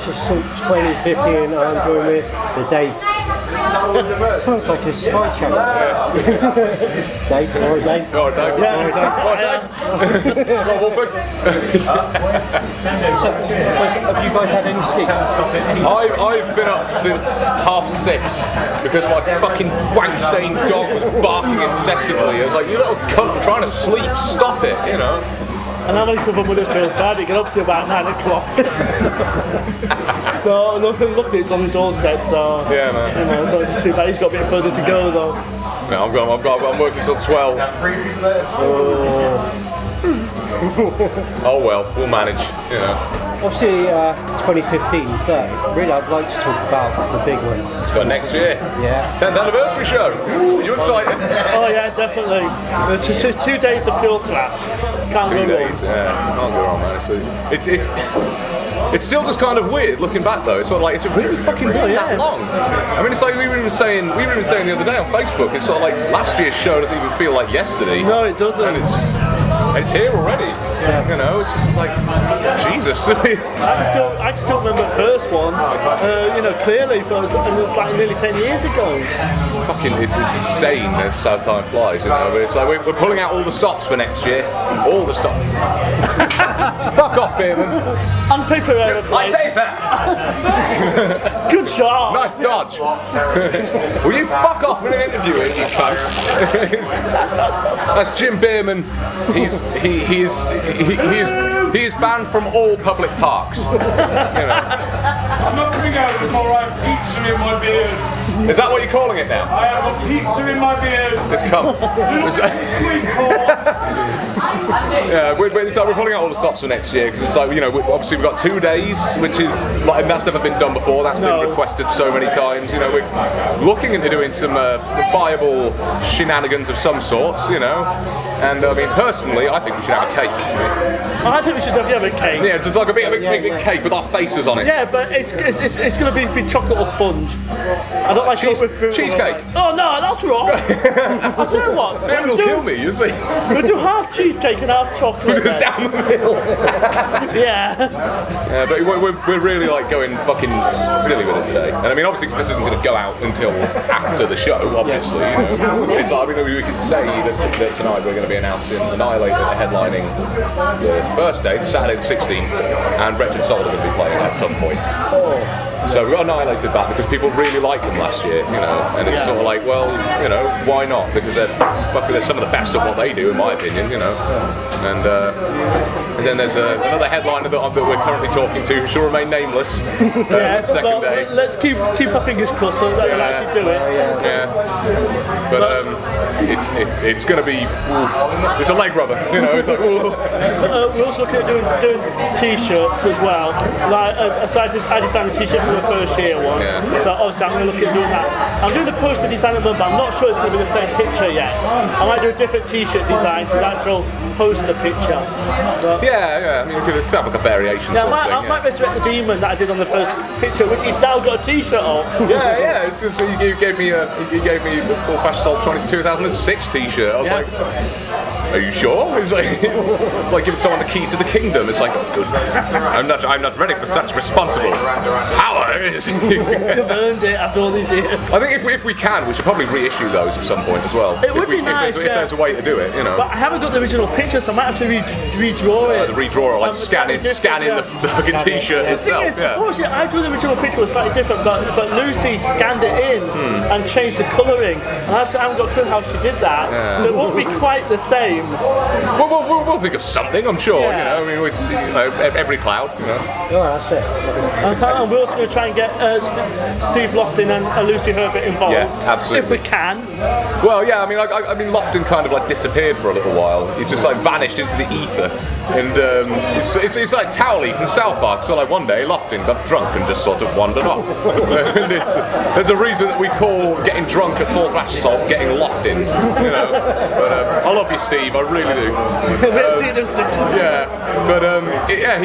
Thrash Assault 2015, I'm joined with the dates. Sounds like a Sky Channel. Dave, or Dave. Oh, Dave. Yeah, So, have you guys had any sleep? I've been up since 6:30 because my fucking wank-stained dog was barking incessantly. I was like, you little cunt, I'm trying to sleep, stop it, you know. And I'm only coming with us for inside, you get up to about 9 o'clock. So luckily it's on the doorstep, so yeah, man. You know, it's not too bad. He's got a bit further to go though. No, I'm working till 12. Oh well, we'll manage, you know. Obviously 2015, but really I'd like to talk about the big one. But next year, yeah, 10th anniversary show. Ooh, you excited? Oh yeah, definitely. 2 days of pure thrash. Can't 2 go days, wrong. yeah. Can't go wrong, man. It's still just kind of weird looking back though. It's sort of like, it's really fucking been that long. I mean, it's like we were even saying the other day on Facebook. It's sort of like last year's show doesn't even feel like yesterday. No, it doesn't. And it's here already. Yeah. You know, it's just like Jesus. I can still remember the first one. You know, clearly, and it's like nearly 10 years ago. Fucking, it's insane. That's how time flies. You know, but it's like we're pulling out all the stops for next year. All the stops. Fuck off, Beerman. And paper aeroplane. I say so. Good shot. Nice dodge. Will you fuck off with an interview, you cunt? That's Jim Beerman. He is banned from all public parks. You know. I'm not coming out before I have pizza in my beard. Is that what you're calling it now? I have a pizza in my beard. It's come. Yeah, we're pulling out all the stops for next year because it's like, you know, obviously we've got 2 days, which is like, that's never been done before. That's been requested so many times. You know, we're looking into doing some viable shenanigans of some sorts. You know, and I mean personally, I think we should have a cake. I think we should definitely have a cake. Yeah, it's like a big cake with our faces on it. Yeah, but it's going to be chocolate or sponge. I don't like chocolate with fruit. Cheesecake. Oh no, that's wrong. I'll tell you what. It'll kill me, you see. We'll do half cheesecake and half chocolate. Just down the middle. Yeah. Yeah, but we're really like going fucking silly with it today. And I mean, obviously, this isn't going to go out until after the show. Obviously, you know. It's, I mean, we could say that tonight we're going to be announcing Annihilator headlining the first day, Saturday the 16th, and Wretched Soul are going to be playing at some point. So we got Annihilated back because people really liked them last year, you know, and it's sort of like, well, you know, why not? Because they're some of the best at what they do, in my opinion, you know. And then there's another headliner that we're currently talking to, who shall remain nameless. Second day. Let's keep our fingers crossed so that they'll actually do it. Yeah. But it's going to be, it's a leg rubber, you know. It's like, we're also looking at doing t-shirts as well. Like, I designed a t-shirt for the first year one, so obviously I'm going to look at doing that. I'm doing the poster design of them, but I'm not sure it's going to be the same picture yet. I might do a different t-shirt design to the actual poster picture. But yeah. I mean, we could have like a variation. Yeah, I might resurrect the demon that I did on the first picture, which he's now got a t-shirt of. Yeah. So you gave me the Full Thrash Assault 2006 t-shirt. I was like, are you sure? It's like giving someone the key to the kingdom. It's like, good. I'm not ready for such responsible power. You've earned it after all these years. I think if we can, we should probably reissue those at some point as well. It would be nice, if there's a way to do it, you know. But I haven't got the original picture, so I might have to redraw it. The redraw, like scanning the fucking t-shirt itself. Unfortunately, I drew the original picture was slightly different, but Lucy scanned it in and changed the colouring. And I haven't got a clue how she did that, so it won't be quite the same. We'll think of something, I'm sure. Yeah. You know, I mean, every cloud. You know. Oh, that's it. And we're also going to try and get Steve Loftin and Lucy Herbert involved. Yeah, absolutely. If we can. Well, yeah. I mean, Loftin kind of like disappeared for a little while. He's just like vanished into the ether, and it's like Towley from South Park. So like one day, Loftin got drunk and just sort of wandered off. There's a reason that we call getting drunk at Full Thrash Assault getting Loftin. You know. But I love you, Steve. Steve, I really do. We haven't seen him since. Yeah, but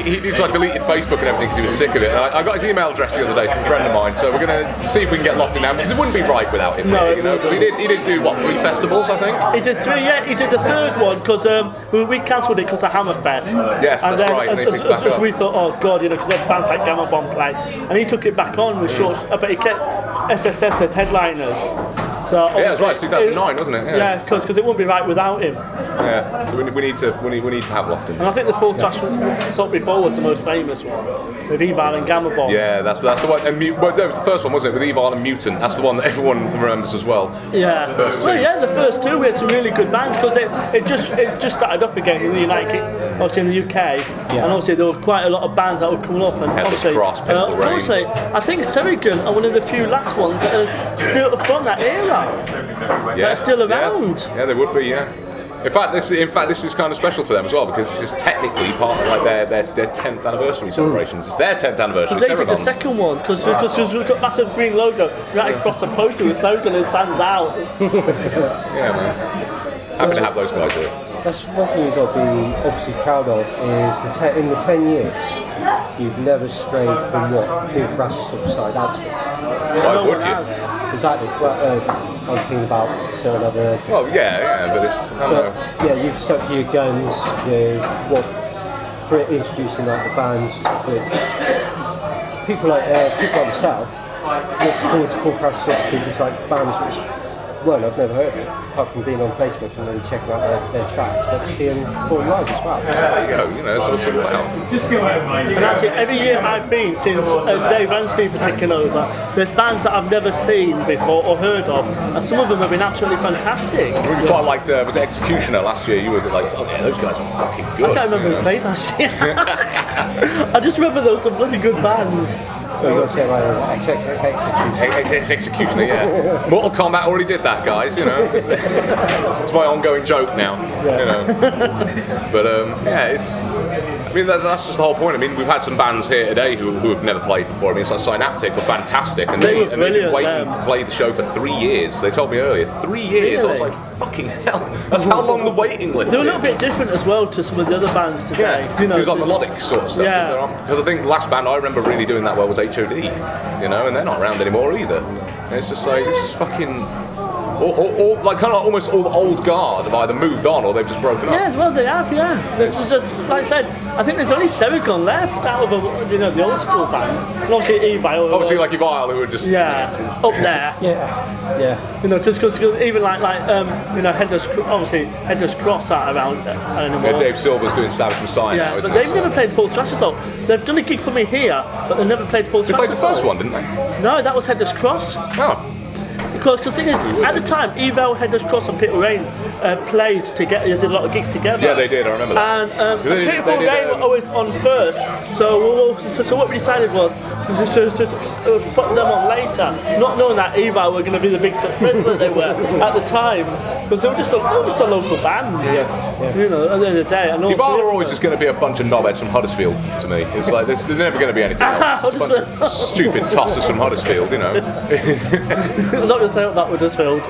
he's like deleted Facebook and everything because he was sick of it. And I got his email address the other day from a friend of mine, so we're going to see if we can get Lofty now, because it wouldn't be right without him. No, you know, because he did do what, 3 festivals, I think. He did 3, yeah. He did the 3rd one because we cancelled it because of Hammerfest. Yes, and that's then, right. And he picked it back up. we thought, oh god, you know, because there's bands like Gamma Bomb played, and he took it back on with short. But he kept SSS at headliners. So yeah, that's right. 2009, wasn't it? Yeah, because it wouldn't be right without him. Yeah, so we need to have Lofton. And I think the full Thrash sort before was the most famous one with Eval and Gamma Bomb. Yeah, that's the one. And well, that was the first one, wasn't it? With Eval and Mutant. That's the one that everyone remembers as well. Yeah. The first 2. Well, yeah, the first 2 we had some really good bands because it just started up again in the United, obviously in the UK, and obviously there were quite a lot of bands that were coming up. And Headless obviously, Cross, Pencil Rain. unfortunately, I think Serigan are one of the few last ones that are still from that era. Yeah, That's still around. Yeah, they would be. Yeah. In fact, this is kind of special for them as well, because this is technically part of like their 10th anniversary celebrations. It's their 10th anniversary. Because they did the second one, because we've got massive green logo right across the poster with Sogan and stands out. Yeah, man. Happy to have those guys here. That's one thing you've got to be obviously proud of is in the 10 years you've never strayed from what Full Thrash sort of started out to be. Why would you? Exactly. Well, I'm thinking about certain other. Well, yeah, but it's. I don't know. Yeah, you've stuck to your guns. You know, what introducing like the bands, which people like myself look forward to Full Thrash because it's like bands which. Well, I've never heard of it, apart from being on Facebook and then checking out their tracks, but to see them perform live as well. There you go, you know, that's what it's all about. And actually, every year I've been, since Dave and Steve have taken over, there's bands that I've never seen before or heard of, and some of them have been absolutely fantastic. We quite liked, was it Executioner last year? You were like, oh yeah, those guys are fucking good. I can't remember who played last year. I just remember there were some bloody good bands. Well, you've got to say like Executioner. Executioner, yeah. Mortal Kombat already did that, guys. You know, it's my ongoing joke now. Yeah. You know, but yeah, it's. I mean, that's just the whole point. I mean, we've had some bands here today who have never played before. I mean, it's like Synaptic were fantastic, and they've been waiting to play the show for 3 years. They told me earlier, 3 years. Really? I was like, fucking hell, that's how long the waiting list is. They're a little bit different as well to some of the other bands today. Yeah, you know, it was like melodic sort of stuff. Yeah. Because I think the last band I remember really doing that well was HOD, you know, and they're not around anymore either. And it's just like, this is fucking... All, like kind of like almost all the old guard have either moved on or they've just broken up. Yeah, well they have, yeah. This is just, like I said, I think there's only Serigon left out of the old school bands. And obviously Evil. Obviously like Evil who are just... Yeah, up there. Yeah. You know, because even like you know, Headless Cross aren't around anymore. Yeah, Dave Silver's doing Savage Messiah now, isn't but he? they've never played Full Thrash Assault. They've done a gig for me here, but they've never played Full They Thrash played the Assault. first one, didn't they? No, that was Headless Cross. Oh. Because the thing is, at the time, Evel, Headless Cross and Pitfall Rain played together, did a lot of gigs together. Yeah, they did, I remember that. And Pitfall Rain were always on first, so what we decided was to put them on later, not knowing that Evel were going to be the big success that they were at the time, because they were just a local band. Yeah. You know, at the end of the day. Eval are always just going to be a bunch of knobheads from Huddersfield to me. It's like, they're never going to be anything else. Just a bunch of stupid tossers from Huddersfield, you know. I'm not going to say what that would Huddersfield.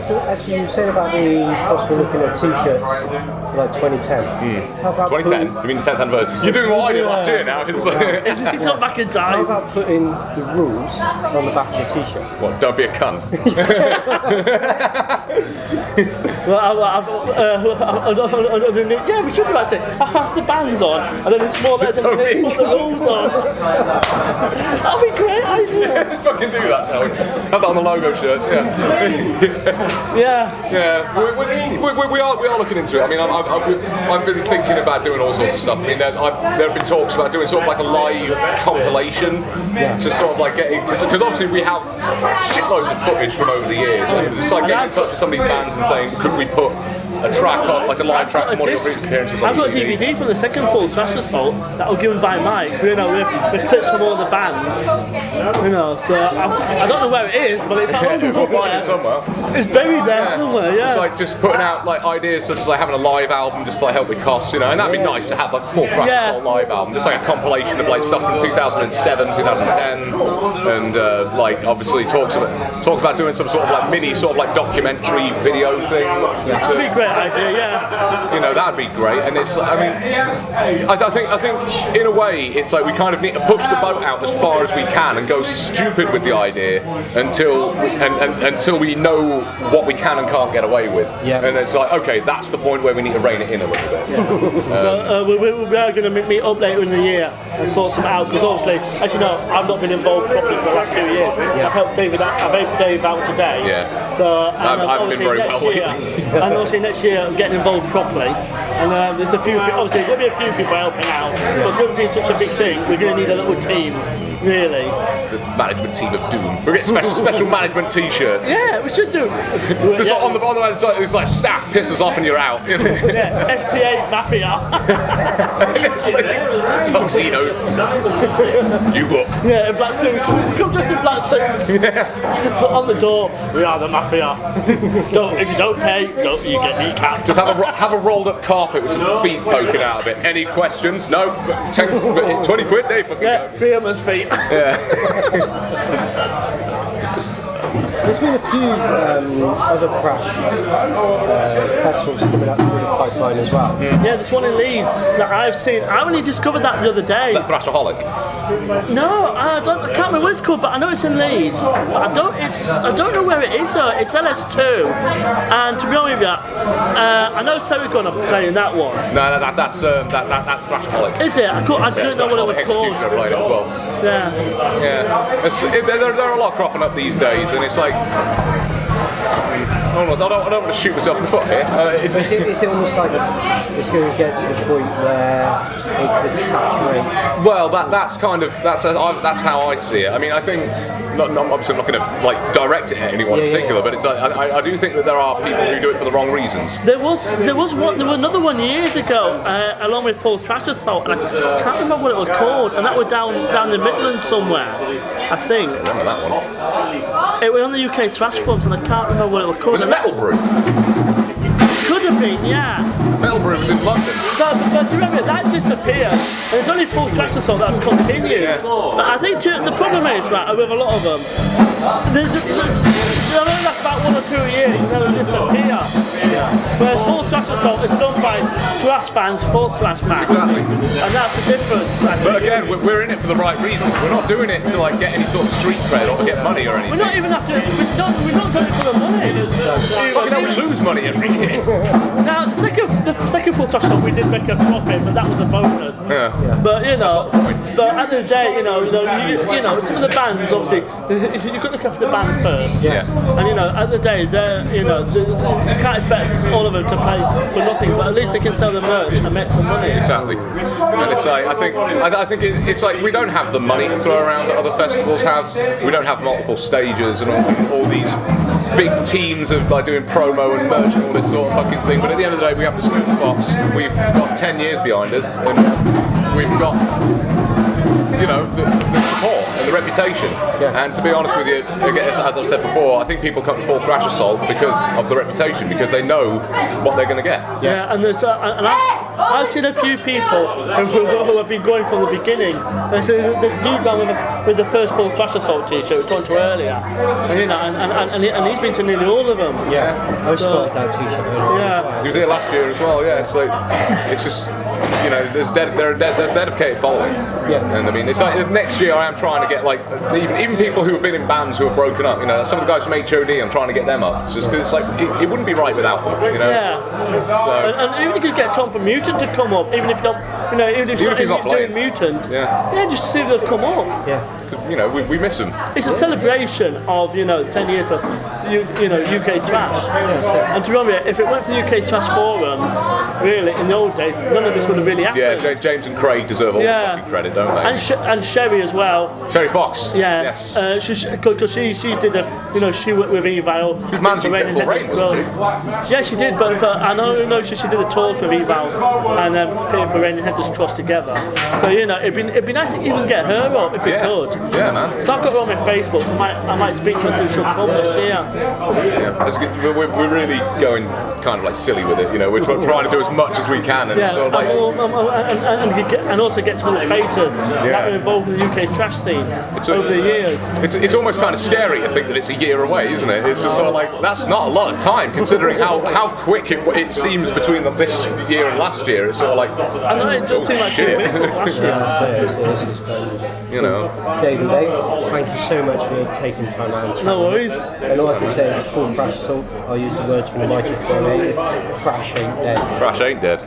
So actually, you were saying about the possible looking at T-shirts for like 2010. How about 2010? You mean the 10th anniversary? You're doing what I did last year now. It's like, It's come back in How time. about putting the rules on the back of the T-shirt? what, don't be a cunt. Yeah, we should do actually. Have the bands on, and then in small letters, and then put the rules on. That'd be a great idea. Let's fucking do that now. Have that on the logo shirts, yeah. Yeah. Yeah, we are looking into it. I mean, I've been thinking about doing all sorts of stuff. I mean, there have been talks about doing sort of like a live compilation, just sort of like getting, because obviously we have shitloads of footage from over the years. And it's like getting in touch with some of these bands and saying, could we put a track on, like a live track from one of your previous appearances on I've got a CD? DVD from the second Full Thrash Assault that was given by Mike. You know, with clips from all the bands. You know, so I don't know where it is, but it's around We'll find it somewhere. It's buried there somewhere. Yeah. It's like just putting out like ideas such as like having a live album just to like help with costs, you know, and that'd be nice to have like a full Thrash Assault live album, just like a compilation of like stuff from 2007, 2010, and like obviously talks about doing some sort of like mini sort of like documentary video thing. That'd be great. idea, yeah. You know, that'd be great. And it's, I mean, I think in a way, it's like we kind of need to push the boat out as far as we can and go stupid with the idea until we know what we can and can't get away with. Yeah. And it's like, okay, that's the point where we need to rein it in a little bit. We are going to meet up later in the year and sort some out, because obviously, as you know, I've not been involved properly for the last 2 years. I've helped Dave out today. Yeah. So I've been very well with and obviously next year I'm getting involved properly. And there's a few, obviously there'll be a few people helping out, because with it being such a big thing, we're going to need a little team, really. The management team of doom. We'll get special management T-shirts. Yeah, we should do. It's like on the side, it's like staff pisses off and you're out. Yeah, FTA Mafia. It's like tuxedos. You up? Yeah, in black suits. We come just in black suits. So on the door, we are the Mafia. If you don't pay, you get kneecapped. Just have a rolled up carpet with some feet poking out of it. Any questions? No. 20 quid? They fucking go. Beerman's feet. Yeah. There's been a few other Thrash festivals coming up through the pipeline as well. Yeah, there's one in Leeds that I've seen. I only discovered that the other day. Is that Thrashaholic? No, I can't remember what it's called, but I know it's in Leeds. But I don't know where it is though. It's LS2, and to be honest with you, I know Serigon are playing that one. No, that's Thrashaholic. Is it? I don't know what it was called. Executioner played it as well. Yeah. There are a lot cropping up these days, and it's like, I don't want to shoot myself in the foot here. Is it almost like it's going to get to the point where it could saturate? Well, that's how I see it. I mean, I think obviously I'm not going to like direct it at anyone in particular, but it's I do think that there are people who do it for the wrong reasons. There was another one years ago, along with Full Thrash Assault, and I can't remember what it was called, and that was down the Midlands somewhere, I think. I remember that one. It was on the UK Thrash forums, and I can't remember what it was called. Was it Metal Brew? Could have been, yeah. Metal Brew was in London. But do you remember, that disappeared, and it's only Full Thrash Assault that's continued. Yeah. But I think the problem is, right, with a lot of them, they only last about 1 or 2 years and then they disappear. Whereas Full Thrash Assault is done by Thrash fans, Full Thrash fans. Exactly. And that's the difference. But again, we're in it for the right reasons. We're not doing it to like get any sort of street cred or to get money or anything. We're not even after. We're not doing it for the money. Fucking hell, we lose money every year. Now the second Full Thrash Assault we did make a profit, but that was a bonus. Yeah. But That's not the point. but at the end of the day, some of the bands obviously you could look after the bands first. Yeah. And at the day, you can't expect all of them to play for nothing, but at least they can sell the merch and make some money. Exactly. And it's like I think it's like we don't have the money to throw around that other festivals have. We don't have multiple stages and all these big teams of like doing promo and merch and all this sort of fucking thing. But at the end of the day, we have the Snoop Box. We've got 10 years behind us, and we've got the support and the reputation. Yeah. And to be honest with you, again, as I've said before, I think people come to Full Thrash Assault because of the reputation, because they know what they're going to get. Yeah, and there's I've seen a few people who have been going from the beginning. There's a dude down with the first Full Thrash Assault T-shirt we talked to earlier, and he's been to nearly all of them. Yeah, I spotted that T-shirt earlier. Yeah. He was here last year as well. Yeah, it's like it's just there's dedicated following. Yeah. And I mean, it's like next year I am trying to get like even people who have been in bands who have broken up. Some of the guys from HOD, I'm trying to get them up. It's just because it's like it wouldn't be right without them. Yeah. So, and even if you could get Tom from Mutant to come up, even if you don't, even if he's not doing Mutant, just to see if they'll come up. Yeah. Because we miss them. It's a celebration of 10 years of UK Thrash. And to be honest, if it went for the UK Thrash forums, really in the old days, none of this would have really happened. Yeah, James and Craig deserve all the fucking credit, don't they? And Sherry as well. Sherry Fox. Yeah. Yes. Because she did she worked with Eval. She was managing Pitfall Rain, wasn't she? Yeah, she did. But I know she did the tours with Eval and Pitfall Rain and Head to just cross together. So it'd be nice to even get her up if we could. Yeah, man. So I've got her on my Facebook, so I might speak to her and see if she'll come next year. Yeah, it's good. We're really going kind of like silly with it, We're trying to do as much as we can, and sort of like, and also get some of the faces that are involved in the UK thrash scene over the years. It's almost kind of scary to think that it's a year away, isn't it? It's just sort of like, that's not a lot of time considering how quick it seems between this year and last year. It's sort of like, I know it does seem like 2 weeks of last year. It's crazy. Dave, thank you so much for taking time out. No worries. And all I can say is, full thrash assault. I'll use the words from the mighty created. Thrash ain't dead. Thrash ain't dead.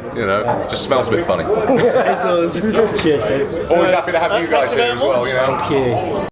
Just smells a bit funny. It does. Cheers, Dave. Always happy to have you guys here as well. Thank you.